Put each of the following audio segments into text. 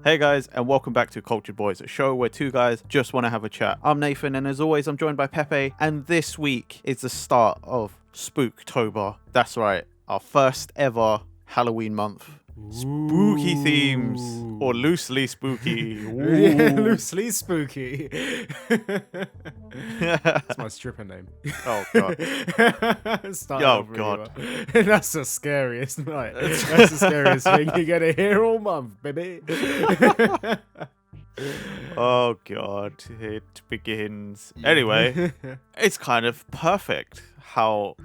Hey guys, and welcome back to Cultured Boys, a show where two guys just want to have a chat. I'm Nathan, and as always, I'm joined by Pepe, and this week is the start of Spooktober. That's right, our first ever Halloween month. Spooky themes, or loosely spooky. Yeah, loosely spooky. That's my stripper name. Oh god. Started Oh off really god. well. That's the scariest, right? That's the scariest thing you're gonna hear all month, baby. Oh god, it begins. Anyway, it's kind of perfect how,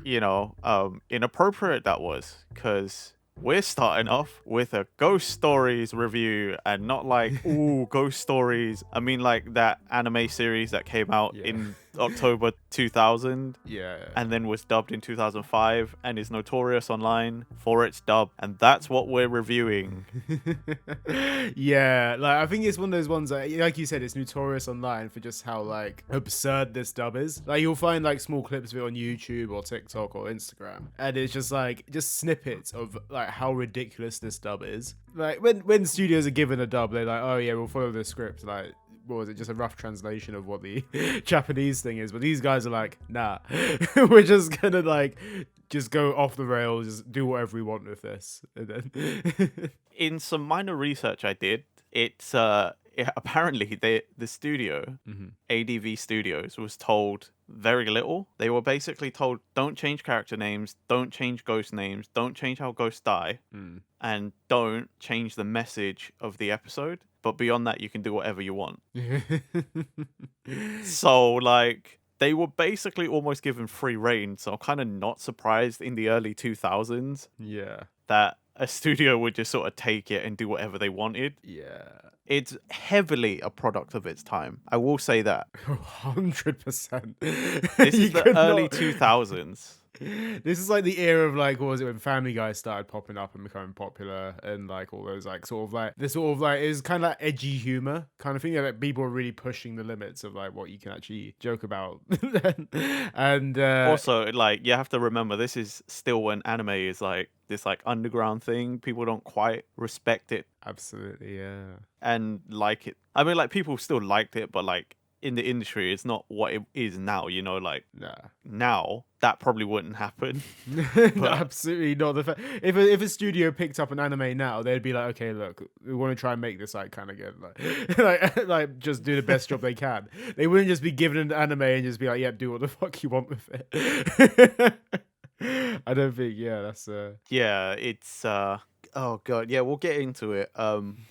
inappropriate that was, because we're starting off with a Ghost Stories review, and not like, ooh, Ghost Stories. I mean, like that anime series that came out in October 2000. Yeah. And then was dubbed in 2005 and is notorious online for its dub. And that's what we're reviewing. Yeah, like I think it's one of those ones that, like you said, it's notorious online for just how like absurd this dub is. Like you'll find like small clips of it on YouTube or TikTok or Instagram, and it's just snippets of like how ridiculous this dub is. Like when studios are given a dub, they're like, oh yeah, we'll follow the script. Like, what was it, just a rough translation of what the Japanese thing is, but these guys are like, nah, we're just gonna just go off the rails, just do whatever we want with this. And then In some minor research I did, apparently the studio, ADV Studios, was told very little. They were basically told, don't change character names, don't change ghost names, don't change how ghosts die, and don't change the message of the episode. But beyond that, you can do whatever you want. So, like, they were basically almost given free reign. So I'm kind of not surprised in the early 2000s yeah, that a studio would just sort of take it and do whatever they wanted. yeah. It's heavily a product of its time. I will say that. 100%. This is the early 2000s. This is like the era of like, what was it, when Family Guy started popping up and becoming popular, and like all those like sort of like this sort of like, is kind of like edgy humor kind of thing. Like people are really pushing the limits of like what you can actually joke about. And Also, like, you have to remember, this is still when anime is like this like underground thing. People don't quite respect it absolutely, yeah. and like it. I mean, like, people still liked it, but like in the industry, it's not what it is now. Like, Nah. now that probably wouldn't happen. No, absolutely not. If a studio picked up an anime now, they'd be like, okay, look, we want to try and make this like kind of good, like just do the best job they can. They wouldn't just be given an anime and just be like, yeah, do what the fuck you want with it. I don't think, yeah, that's Yeah, it's oh god, yeah, we'll get into it.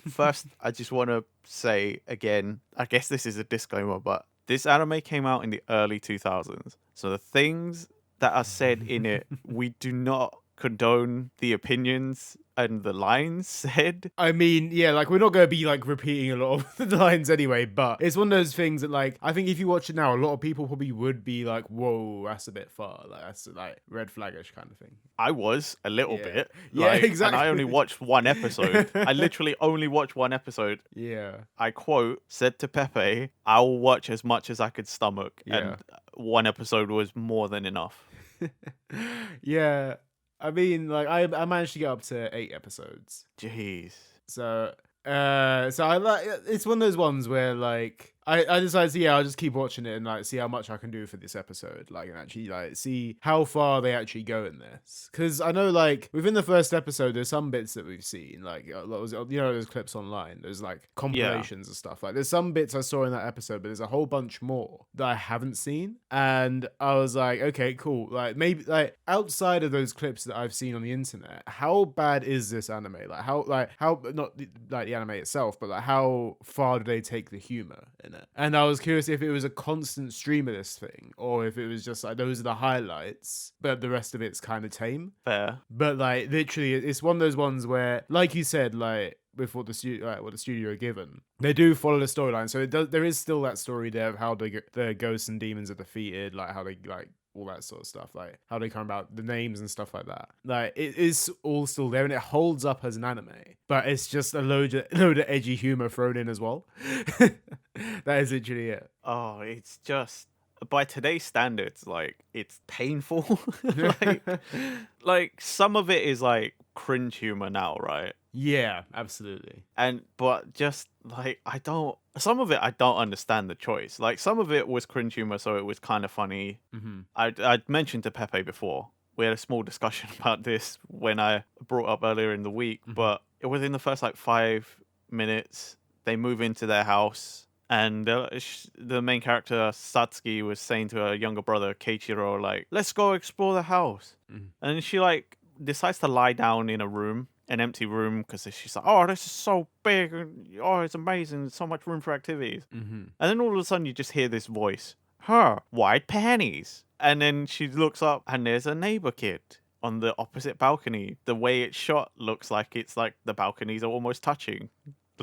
First, I just want to say again, I guess this is a disclaimer, but this anime came out in the early 2000s. So the things that are said in it, we do not condone the opinions and the lines said. I mean, yeah, like we're not going to be like repeating a lot of the lines anyway, but it's one of those things that like, I think if you watch it now, a lot of people probably would be like, whoa, that's a bit far. Like that's like red flaggish kind of thing. I was a little bit. Yeah, exactly. And I only watched one episode. I literally only watched one episode. Yeah. I said to Pepe, I will watch as much as I could stomach. Yeah. And one episode was more than enough. Yeah. I mean, like I managed to get up to 8 episodes. Jeez. So I like, it's one of those ones where like I decided, I'll just keep watching it and like see how much I can do for this episode, like, and actually like see how far they actually go in this. Because I know like within the first episode, there's some bits that we've seen, like those clips online, there's like compilations and stuff. Like there's some bits I saw in that episode, but there's a whole bunch more that I haven't seen, and I was like, okay, cool. Like maybe like outside of those clips that I've seen on the internet, how bad is this anime? Like how not like the anime itself, but like how far do they take the humor in it? And I was curious if it was a constant stream of this thing, or if it was just like those are the highlights, but the rest of it's kind of tame. Fair. But like literally, it's one of those ones where, like you said, like with what the studio are given, they do follow the storyline. So there is still that story there of how the ghosts and demons are defeated, like how they like all that sort of stuff, like how they come about the names and stuff like that. Like it is all still there and it holds up as an anime, but it's just a load of edgy humor thrown in as well. That is literally it. Oh, it's just, by today's standards, like, it's painful. like some of it is like cringe humor now, right? Yeah, absolutely. But just like some of it I don't understand the choice. Like some of it was cringe humor, so it was kind of funny. Mm-hmm. I'd mentioned to Pepe before. We had a small discussion about this when I brought up earlier in the week, Mm-hmm. but it was in the first like 5 minutes. They move into their house, and the main character Satsuki was saying to her younger brother Keiichiro, like, "Let's go explore the house," Mm-hmm. and she like decides to lie down in a room, an empty room, because she's like, "Oh, this is so big, and oh, it's amazing, so much room for activities." Mm-hmm. And then all of a sudden, you just hear this voice, "Huh, white panties." And then she looks up, and there's a neighbor kid on the opposite balcony. The way it's shot looks like it's like the balconies are almost touching.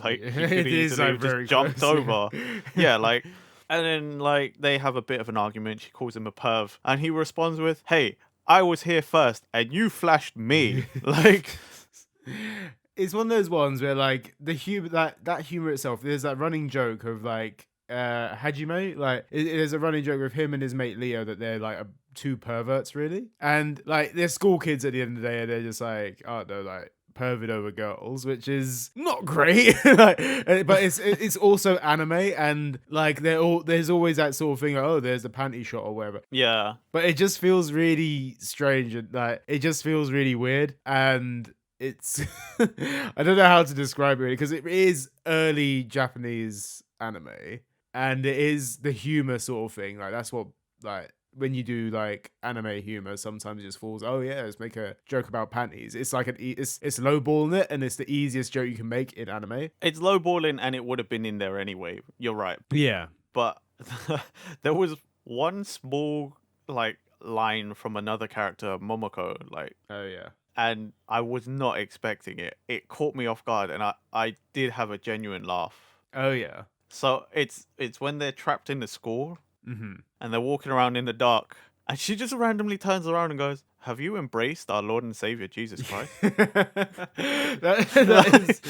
Like Yeah, he could it is easily like have just very jumped close. over. Yeah, like, and then like they have a bit of an argument. She calls him a perv, and he responds with, "Hey, I was here first, and you flashed me." Like, It's one of those ones where like the humor that humor itself, there's that running joke of like Hajime, like there's a running joke with him and his mate Leo that they're like two perverts really, and like they're school kids at the end of the day, and they're just like, oh no, like pervert over girls, which is not great. Like, but it's also anime, and like there's always that sort of thing, like, oh, there's the panty shot or whatever. yeah, But it just feels really strange, and like it just feels really weird, and it's I don't know how to describe it because it is early Japanese anime, and it is the humor sort of thing. Like that's what, like when you do like anime humor, sometimes it just falls. Oh yeah, let's make a joke about panties. It's like it's lowballing it, and it's the easiest joke you can make in anime. it's lowballing, and it would have been in there anyway. You're right, Yeah. but there was one small like line from another character, Momoko, like, Oh yeah. and I was not expecting it. It caught me off guard, and I did have a genuine laugh. Oh yeah. So it's when they're trapped in the school Mm-hmm. and they're walking around in the dark, and she just randomly turns around and goes, "Have you embraced our Lord and Savior Jesus Christ?" that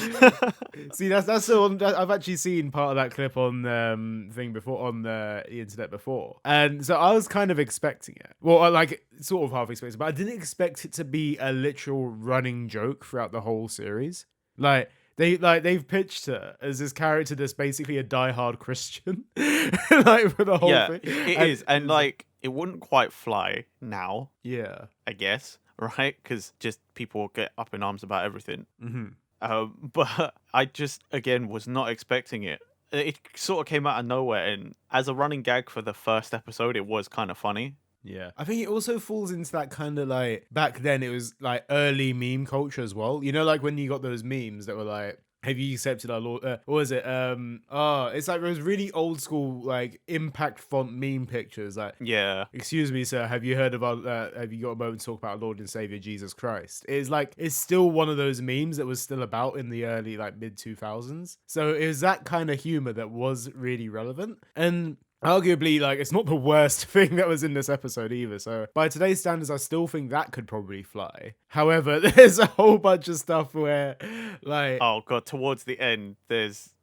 is, see, that's the one that I've actually seen part of that clip on thing before on the internet before, and so I was kind of expecting it. Well, I like sort of half expecting, but I didn't expect it to be a literal running joke throughout the whole series. Like they've pitched her as this character that's basically a diehard Christian, like for the whole Yeah, thing. it is, and like it wouldn't quite fly now, Yeah. I guess, right? Because just people get up in arms about everything. Mm-hmm. But I just again was not expecting it. It sort of came out of nowhere, and as a running gag for the first episode, it was kind of funny. Yeah. I think it also falls into that kind of like back then it was like early meme culture as well. You know, like when you got those memes that were like, have you accepted our Lord? What was it? It's like those really old school like impact font meme pictures. Like, Yeah, excuse me, sir, have you heard of our? Have you got a moment to talk about our Lord and Savior Jesus Christ? It's like it's still one of those memes that was still about in the early like mid 2000s. So it was that kind of humor that was really relevant, and arguably, like, it's not the worst thing that was in this episode either. So by today's standards, I still think that could probably fly. However, there's a whole bunch of stuff where, like, oh god, towards the end,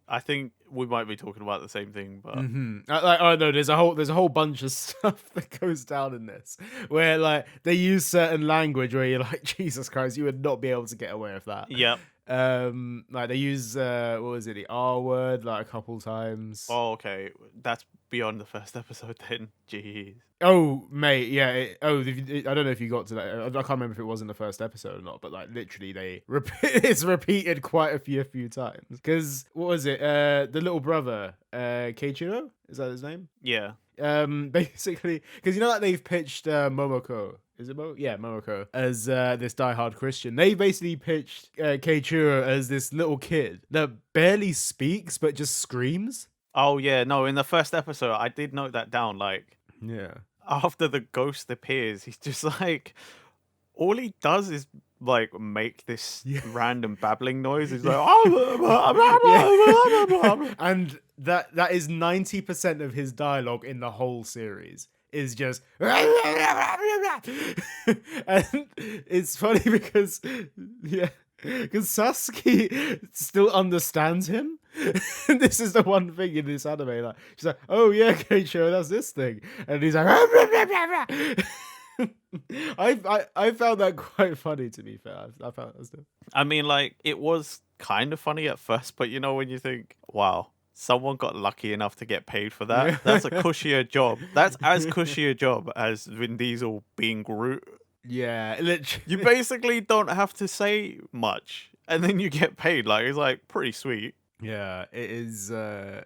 I think we might be talking about the same thing, but like, oh no, there's a whole bunch of stuff that goes down in this where like they use certain language where you're like, Jesus Christ, you would not be able to get away with that. yep. Like they use what was it, the R word like a couple times. Oh, okay, that's beyond the first episode then. Jeez. Oh, mate, yeah. I don't know if you got to that. I can't remember if it was in the first episode or not, but like literally, it's repeated quite a few times. Because what was it? The little brother, Keiichiro, is that his name? Yeah. Basically, because you know, like they've pitched Momoko. Is it Momoko? Yeah, Momoko as this diehard Christian. They basically pitched Keiichiro as this little kid that barely speaks but just screams. Oh yeah, no, in the first episode, I did note that down. Like, Yeah. after the ghost appears, he's just like, all he does is like make this random babbling noise. He's like, and that is 90% of his dialogue in the whole series is just and it's funny because Sasuke still understands him. This is the one thing in this anime, like she's like, oh yeah, Keiichiro, that's this thing, and he's like I found that quite funny, to be fair. I found that stuff. I mean, like, it was kind of funny at first, but you know, when you think, wow, someone got lucky enough to get paid for that, Yeah. that's a cushier job. That's as cushy a job as Vin Diesel being Groot. Yeah, You literally. basically don't have to say much, and then you get paid. Like, it's like pretty sweet. Yeah, it is. I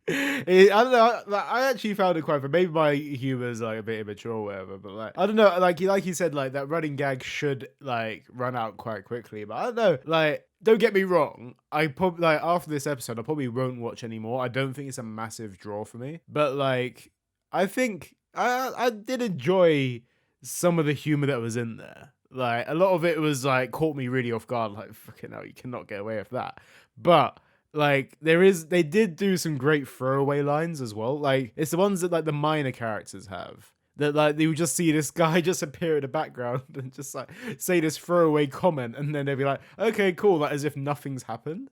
don't know. I actually found it quite funny. Maybe my humor is like a bit immature or whatever, but like I don't know. Like you said, like that running gag should like run out quite quickly. But I don't know. Like, don't get me wrong. I probably like after this episode, I probably won't watch anymore. I don't think it's a massive draw for me. But like, I think I did enjoy some of the humor that was in there. Like a lot of it was like caught me really off guard. Like fucking hell, you cannot get away with that. But like they did do some great throwaway lines as well. Like it's the ones that like the minor characters have. That like they would just see this guy just appear in the background and just like say this throwaway comment, and then they'd be like, "Okay, cool," like as if nothing's happened.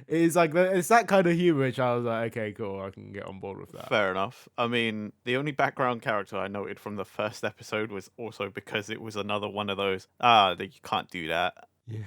It's like it's that kind of humor which I was like, "Okay, cool, I can get on board with that." Fair enough. I mean, the only background character I noted from the first episode was also because it was another one of those, that you can't do that. Yeah.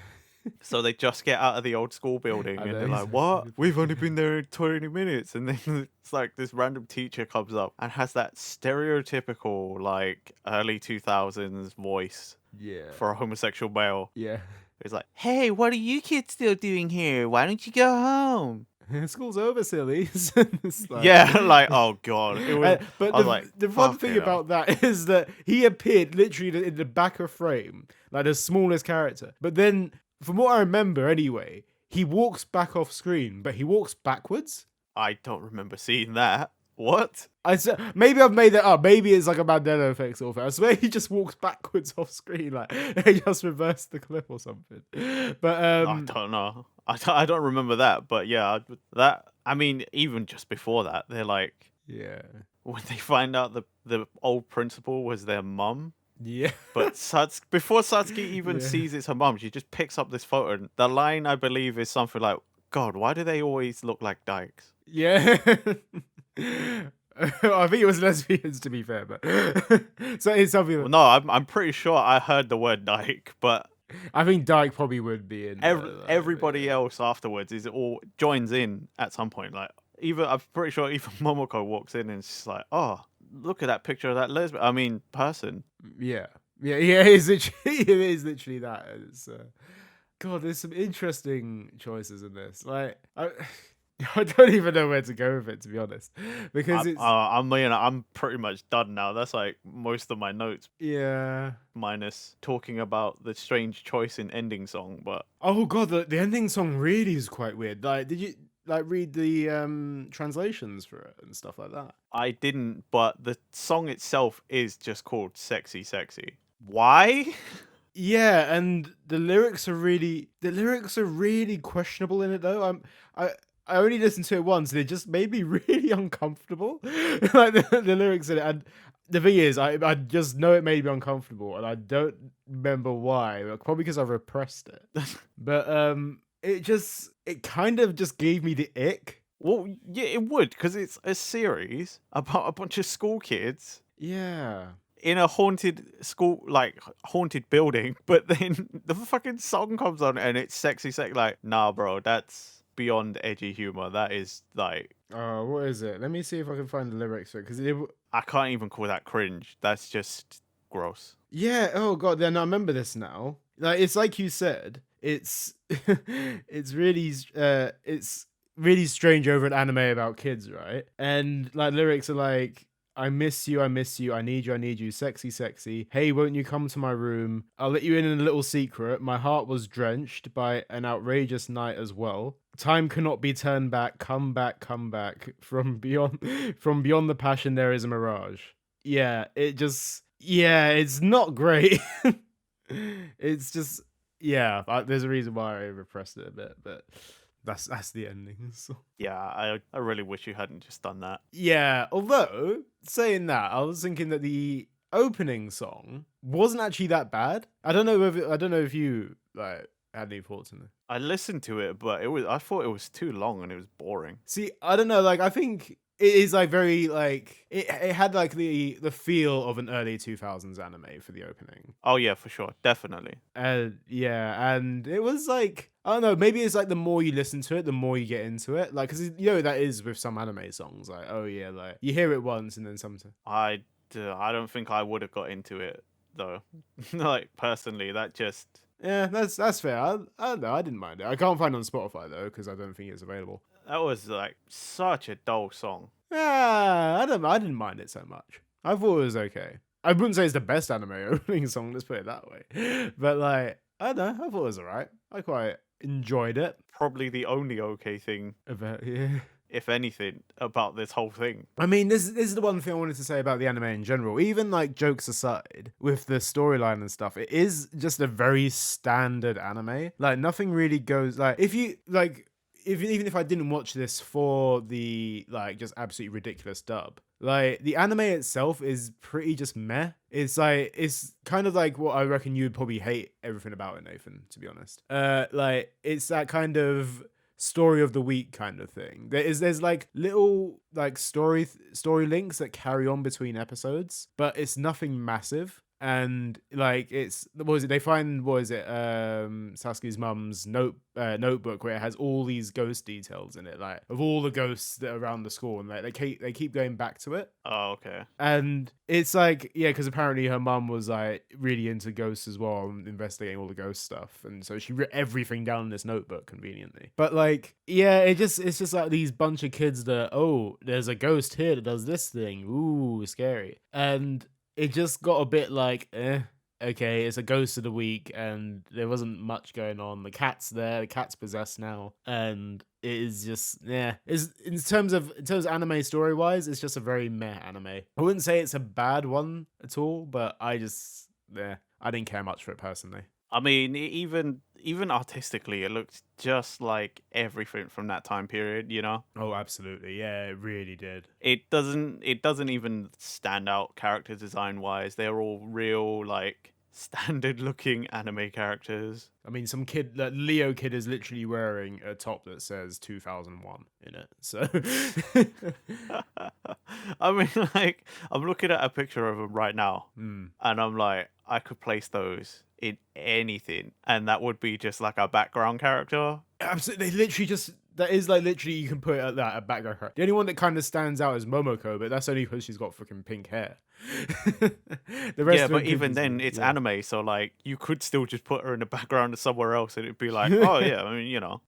So they just get out of the old school building I and know, they're like, exactly. what? We've only been there 20 minutes. And then it's like this random teacher comes up and has that stereotypical, like, early 2000s voice Yeah. for a homosexual male. Yeah. It's like, hey, what are you kids still doing here? Why don't you go home? School's over, sillies. It's like- Yeah, like, oh, God. It was, but I was like, the fun fuck thing it about that is that he appeared literally in the back of frame, like the smallest character. But then, from what I remember anyway, he walks back off screen, but he walks backwards. I don't remember seeing that. What? Maybe I've made that up. Maybe it's like a Mandela effect sort of thing. I swear he just walks backwards off screen, like he just reversed the clip or something. But I don't know. I don't remember that, but yeah, I mean, even just before that, they're like, yeah, when they find out the old principal was their mum, yeah. but before Satsuki even sees it's her mum, she just picks up this photo. And the line, I believe, is something like, God, why do they always look like dykes? Yeah. I think it was lesbians, to be fair, but so it's something. Well, no, I'm pretty sure I heard the word dyke, but I think Dyke probably would be in. everybody else afterwards is all joins in at some point. Like, I'm pretty sure even Momoko walks in and she's like, "Oh, look at that picture of that lesbian. I mean, person." Yeah. It is literally that. It's, God, there's some interesting choices in this. Like, I don't even know where to go with it, to be honest, because it's I mean, I'm pretty much done now. That's like most of my notes, yeah. minus talking about the strange choice in ending song. But Oh God, the ending song really is quite weird. Like, did you like read the translations for it and stuff like that? I didn't. But the song itself is just called "Sexy Sexy." Why? Yeah, and the lyrics are really questionable in it though. I only listened to it once, and it just made me really uncomfortable. Like the lyrics in it, and the thing is, I just know it made me uncomfortable, and I don't remember why. Probably because I repressed it. But it kind of just gave me the ick. Well, yeah, it would, because it's a series about a bunch of school kids Yeah. in a haunted school, like haunted building. But then the fucking song comes on and it's sexy, sexy. Like, nah, bro, that's beyond edgy humor. That is like, What is it? Let me see if I can find the lyrics for it, because I can't even call that cringe. That's just gross. yeah. Oh God. Then I remember this now. Like it's like you said. It's it's really strange over an anime about kids, right? And like lyrics are like, I miss you, I miss you, I need you, sexy, sexy. Hey, won't you come to my room? I'll let you in a little secret. My heart was drenched by an outrageous night as well. Time cannot be turned back. Come back, come back. From beyond the passion there is a mirage. Yeah, it's not great. It's just there's a reason why I repressed it a bit, but that's the ending. So. Yeah, I really wish you hadn't just done that. Yeah, although saying that, I was thinking that the opening song wasn't actually that bad. I don't know if you like had any thoughts on it. I listened to it, but I thought it was too long and it was boring. See, I don't know. Like, I think it is like very like it had like the feel of an early 2000s anime for the opening. Oh yeah, for sure, definitely. Yeah, and it was like I don't know, maybe it's like the more you listen to it, the more you get into it. Like, cause you know that is with some anime songs. Like, oh yeah, like you hear it once and then sometimes. I don't think I would have got into it though. Like personally, that just Yeah, that's fair. I don't know. I didn't mind it. I can't find it on Spotify though because I don't think it's available. that was like such a dull song. Yeah, I don't. I didn't mind it so much. I thought it was okay. I wouldn't say it's the best anime opening song. Let's put it that way. But like, I don't know. I thought it was alright. I quite enjoyed it. Probably the only okay thing, About yeah. if anything, about this whole thing. I mean, this is the one thing I wanted to say about the anime in general. Even like jokes aside, with the storyline and stuff, it is just a very standard anime. Like nothing really goes like if you like. If, even if I didn't watch this for the like just absolutely ridiculous dub, like the anime itself is pretty just meh. It's like it's kind of like what I reckon you'd probably hate everything about it, Nathan, to be honest. Like it's that kind of story of the week kind of thing. There's like little like story links that carry on between episodes, but it's nothing massive. And like it's what is it? They find what is it? Sasuke's mum's notebook where it has all these ghost details in it, like of all the ghosts that are around the school, and like they keep going back to it. Oh, okay. And it's like, yeah, because apparently her mum was like really into ghosts as well, and investigating all the ghost stuff, and so she wrote everything down in this notebook conveniently. But like, yeah, it's just like these bunch of kids that, oh, there's a ghost here that does this thing, ooh, scary, and it just got a bit like, okay, it's a ghost of the week, and there wasn't much going on. The cat's there, the cat's possessed now, and it is just, yeah. Is in terms of anime story wise, it's just a very meh anime. I wouldn't say it's a bad one at all, but I didn't care much for it personally. I mean, even artistically, it looked just like everything from that time period. You know, Oh, absolutely, yeah, it really did. it doesn't even stand out character design wise. They're all real like standard looking anime characters. I mean, some kid, that Leo kid, is literally wearing a top that says 2001 in it. So, I mean, like I'm looking at a picture of them right now, mm. and I'm like, I could place those in anything, and that would be just like a background character. Absolutely, they literally just that is like literally you can put it at that a background character. The only one that kind of stands out is Momoko, but that's only because she's got freaking pink hair. The rest Yeah, of but them even could then, just- it's yeah. anime, so like you could still just put her in the background somewhere else, and it'd be like, oh yeah, I mean, you know,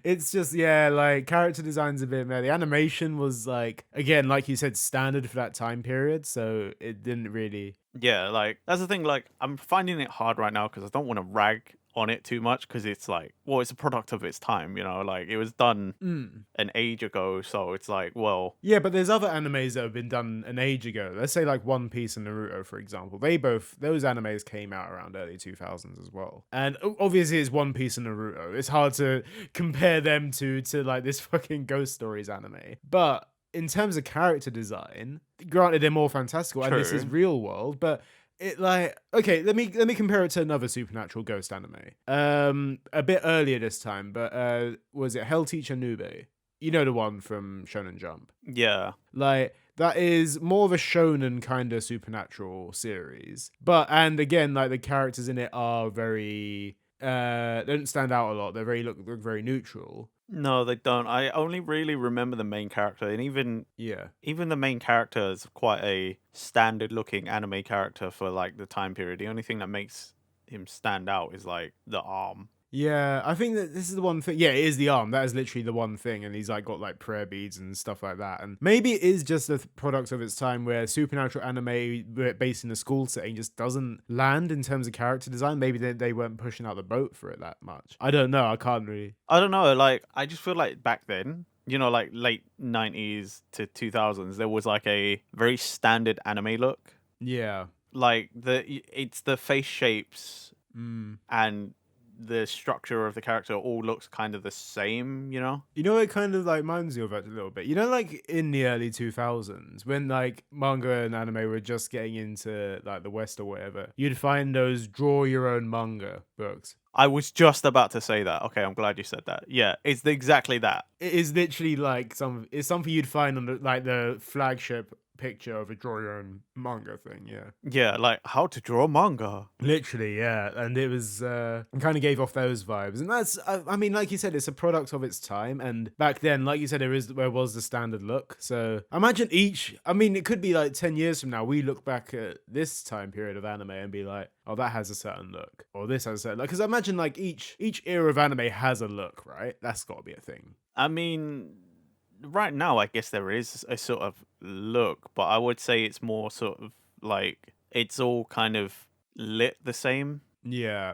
It's just yeah, like character design's a bit meh. The animation was like again, like you said, standard for that time period, so it didn't really. yeah, like that's the thing. Like I'm finding it hard right now because I don't want to rag on it too much because it's like, well, it's a product of its time, you know, like it was done an age ago, so it's like, well, Yeah, but there's other animes that have been done an age ago. Let's say like One Piece and Naruto, for example. Those animes came out around early 2000s as well. And obviously it's One Piece and Naruto. It's hard to compare them to like this fucking Ghost Stories anime. But in terms of character design, granted they're more fantastical and this is True. real world, but it like okay, let me compare it to another supernatural ghost anime. A bit earlier this time, but was it Hell Teacher Nube? You know the one from Shonen Jump. yeah, Like that is more of a shonen kind of supernatural series. But and again, like the characters in it are very they don't stand out a lot. They're look very neutral. no, they don't. I only really remember the main character, and Yeah. even the main character is quite a standard looking anime character for like the time period. The only thing that makes him stand out is like the arm. Yeah, I think that this is the one thing. Yeah, it is the arm. That is literally the one thing, and he's like got like prayer beads and stuff like that. And maybe it is just a product of its time where supernatural anime based in a school setting just doesn't land in terms of character design. Maybe they weren't pushing out the boat for it that much. I don't know. I can't really. I don't know, like I just feel like back then, you know, like late 90s to 2000s, there was like a very standard anime look. Yeah. Like it's the face shapes Mm. and the structure of the character all looks kind of the same, you know? You know, it kind of like reminds you of it a little bit. You know, like in the early 2000s, when like manga and anime were just getting into like the West or whatever, you'd find those draw your own manga books. I was just about to say that. Okay, I'm glad you said that. Yeah, it's exactly that. It is literally like it's something you'd find on the flagship picture of a draw your own manga thing. Yeah. Yeah, like how to draw manga. Literally, yeah, and it was kind of gave off those vibes, and that's I mean, like you said, it's a product of its time, and back then, like you said, there was the standard look. So imagine I mean, it could be like 10 years from now, we look back at this time period of anime and be like, oh, that has a certain look, or this has a certain look. Because imagine like each era of anime has a look, right? That's got to be a thing. I mean, right now, I guess there is a sort of look, but I would say it's more sort of like it's all kind of lit the same. Yeah.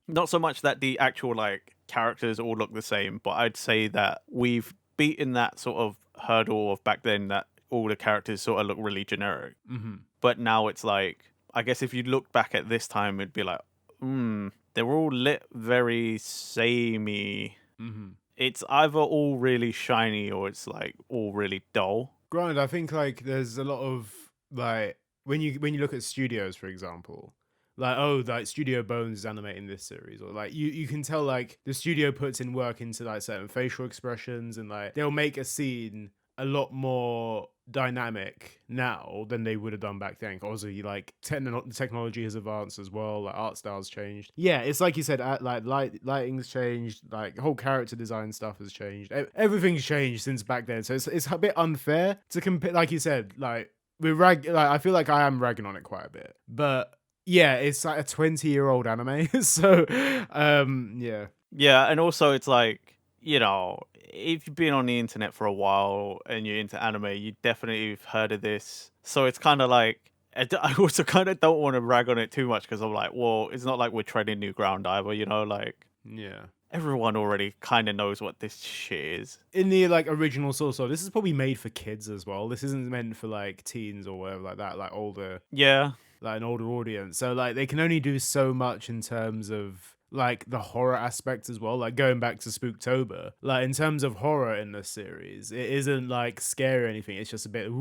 Not so much that the actual like characters all look the same, but I'd say that we've beaten that sort of hurdle of back then that all the characters sort of look really generic. Mm-hmm. But now it's like, I guess if you look back at this time, it'd be like, they're all lit very samey. Mm-hmm. It's either all really shiny or it's like all really dull. Granted, I think like there's a lot of like when you look at studios, for example, like like Studio Bones is animating this series, or like you can tell like the studio puts in work into like certain facial expressions, and like they'll make a scene a lot more dynamic now than they would have done back then. Obviously, like technology has advanced as well, like art styles changed. Yeah, it's like you said, like lighting's changed, like whole character design stuff has changed. Everything's changed since back then, so it's a bit unfair to compare. Like you said, like I feel like I am ragging on it quite a bit, but yeah, it's like a 20-year-old anime. So yeah. Yeah, and also it's like, you know, if you've been on the internet for a while and you're into anime, you definitely have heard of this. So it's kind of like, I also kind of don't want to rag on it too much because I'm like, well, it's not like we're treading new ground either, you know, like. Yeah. Everyone already kind of knows what this shit is. In the like original source, so this is probably made for kids as well. This isn't meant for like teens or whatever like that, like older. Yeah. Like an older audience. So like they can only do so much in terms of like the horror aspect as well. Like going back to Spooktober, like in terms of horror in this series, it isn't like scary or anything. It's just a bit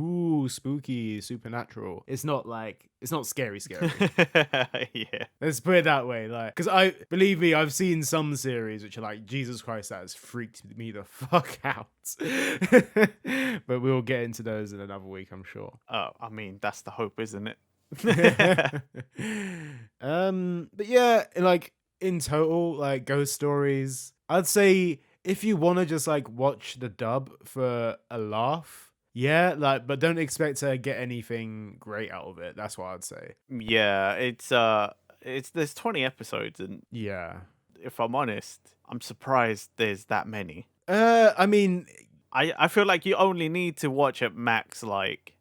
spooky, supernatural. It's not scary. Yeah. Let's put it that way. Like, because believe me, I've seen some series which are like, Jesus Christ, that has freaked me the fuck out. But we'll get into those in another week, I'm sure. Oh, I mean, that's the hope, isn't it? But yeah, like in total, like ghost stories, I'd say if you want to just like watch the dub for a laugh, yeah, like, but don't expect to get anything great out of it. That's what I'd say. Yeah, it's there's 20 episodes, and yeah, if I'm honest, I'm surprised there's that many. I mean, I feel like you only need to watch at max like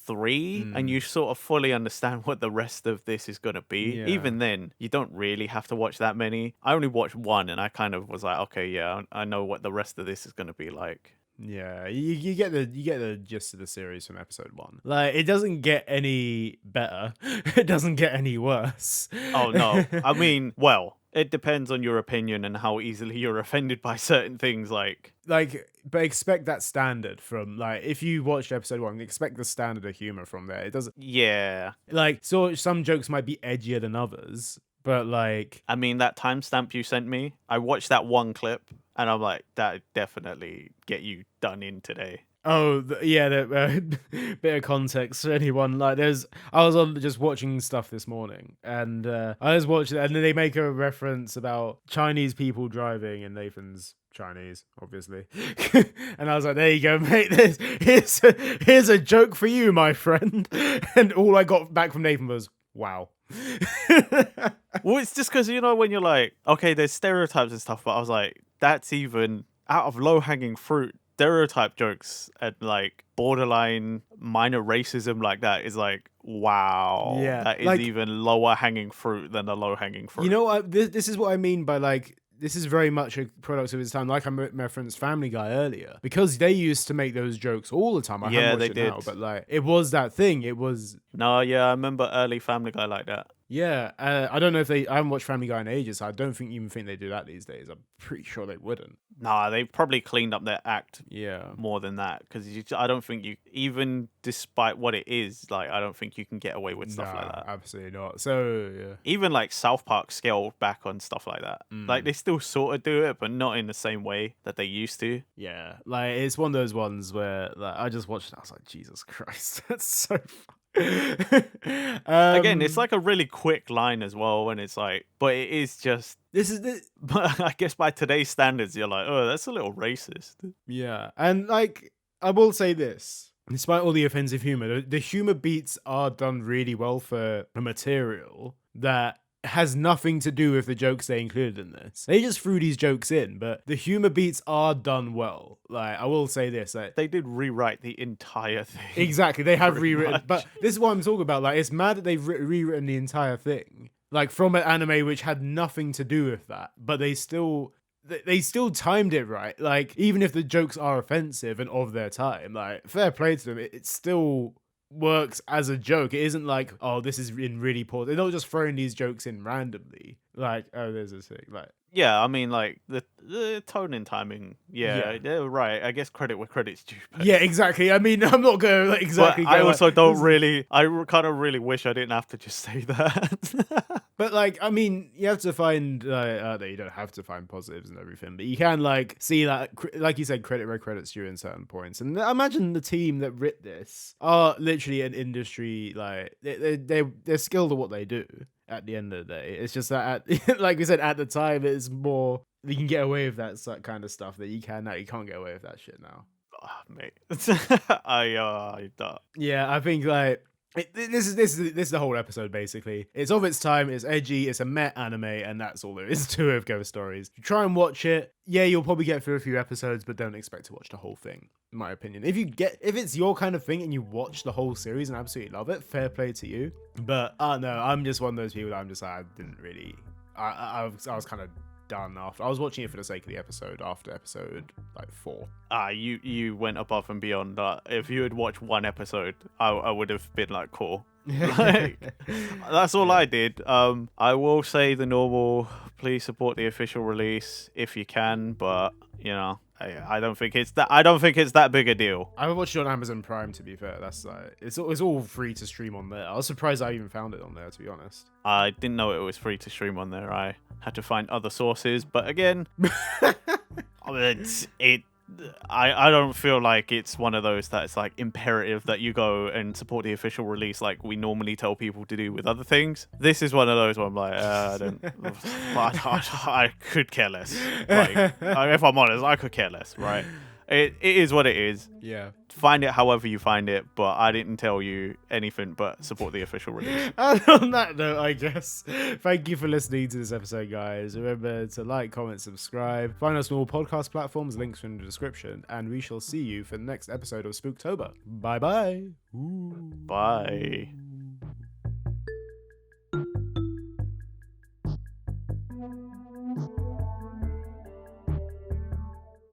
3 and you sort of fully understand what the rest of this is going to be. Yeah. Even then, you don't really have to watch that many. I only watched one and I kind of was like, okay, yeah, I know what the rest of this is going to be like. Yeah, you get the gist of the series from episode 1. Like, it doesn't get any better. It doesn't get any worse. Oh no. I mean, well, it depends on your opinion and how easily you're offended by certain things, but expect that standard from, like, if you watched episode 1, expect the standard of humor from there. It doesn't. Yeah. Like, so some jokes might be edgier than others, but like, I mean, that timestamp you sent me, I watched that one clip and I'm like, that definitely get you done in today. oh yeah, the bit of context for anyone. Like, I was on just watching stuff this morning, and I was watching, and then they make a reference about Chinese people driving, and Nathan's Chinese, obviously. And I was like, there you go, mate. Here's a joke for you, my friend. And all I got back from Nathan was, wow. Well, it's just because, you know, when you're like, okay, there's stereotypes and stuff, but I was like, that's even out of low-hanging fruit. Stereotype jokes and like borderline minor racism like that is like, wow. Yeah, that is like, even lower hanging fruit than the low hanging fruit. You know what? This is what I mean by like, this is very much a product of its time. Like I referenced Family Guy earlier, because they used to make those jokes all the time. I haven't watched it now, but like, it was that thing. It was. No, yeah, I remember early Family Guy like that. Yeah, I don't know if I haven't watched Family Guy in ages, so I don't even think they do that these days. I'm pretty sure they wouldn't. Nah, they probably cleaned up their act Yeah. more than that, because I don't think you, even despite what it is, like, I don't think you can get away with stuff like that. Absolutely not. So, yeah. Even like South Park scaled back on stuff like that. Like, they still sort of do it, but not in the same way that they used to. Yeah, like it's one of those ones where like I just watched it, I was like, Jesus Christ, that's so fun. Again, it's like a really quick line as well, when it's like, but it is just, this is the but I guess by today's standards, you're like, oh, that's a little racist. yeah, and like I will say this. Despite all the offensive humor, the humor beats are done really well for a material that has nothing to do with the jokes they included in this. They just threw these jokes in, but the humor beats are done well. Like, I will say this, like, They did rewrite the entire thing. exactly, they have Pretty rewritten, much. but this is what I'm talking about. Like, it's mad that they've rewritten the entire thing, like from an anime which had nothing to do with that, but they still timed it right. Like, even if the jokes are offensive and of their time, like, fair play to them, it still works as a joke. It isn't like, oh, this is in really poor. They're not just throwing these jokes in randomly. Like, oh, there's this thing. Like, Yeah, I mean, like, the tone and timing. Yeah, they're right. I guess credit where credit's due. But, yeah, exactly. I mean, I'm not going to like, exactly. but I go, also like, don't really. I kind of really wish I didn't have to just say that. But like, I mean, you have to find you don't have to find positives and everything, but you can like see that, like you said, credit where credit's due in certain points. And I imagine the team that writ this are literally an industry, like they're skilled at what they do. At the end of the day, it's just that, like we said, at the time, it's more you can get away with that kind of stuff that you can now. You can't get away with that shit now. Oh, mate, I don't. Yeah, I think like. This is the whole episode basically. It's of its time, it's edgy, it's a meh anime, and that's all there is to it of Ghost Stories. Try and watch it. Yeah, you'll probably get through a few episodes, but don't expect to watch the whole thing, in my opinion. If it's your kind of thing and you watch the whole series and absolutely love it, fair play to you. But no, I'm just one of those people that I'm just like, I didn't really. I was kind of done after. I was watching it for the sake of the episode after episode like 4. You went above and beyond that. If you had watched one episode, I would have been like, cool. Like, that's all I did. I will say the normal, please support the official release if you can, but you know, I don't think it's that big a deal. I watched it on Amazon Prime, to be fair. That's like it's all free to stream on there. I was surprised I even found it on there, to be honest. I didn't know it was free to stream on there. I had to find other sources, but again, I don't feel like it's one of those that it's like imperative that you go and support the official release like we normally tell people to do with other things. This is one of those where I'm like, I could care less. Like, if I'm honest, I could care less, right? It is what it is. Yeah. Find it however you find it, but I didn't tell you anything but support the official release. And on that note, I guess, thank you for listening to this episode, guys. Remember to like, comment, subscribe. Find us on all podcast platforms, links are in the description, and we shall see you for the next episode of Spooktober. Bye-bye. Bye.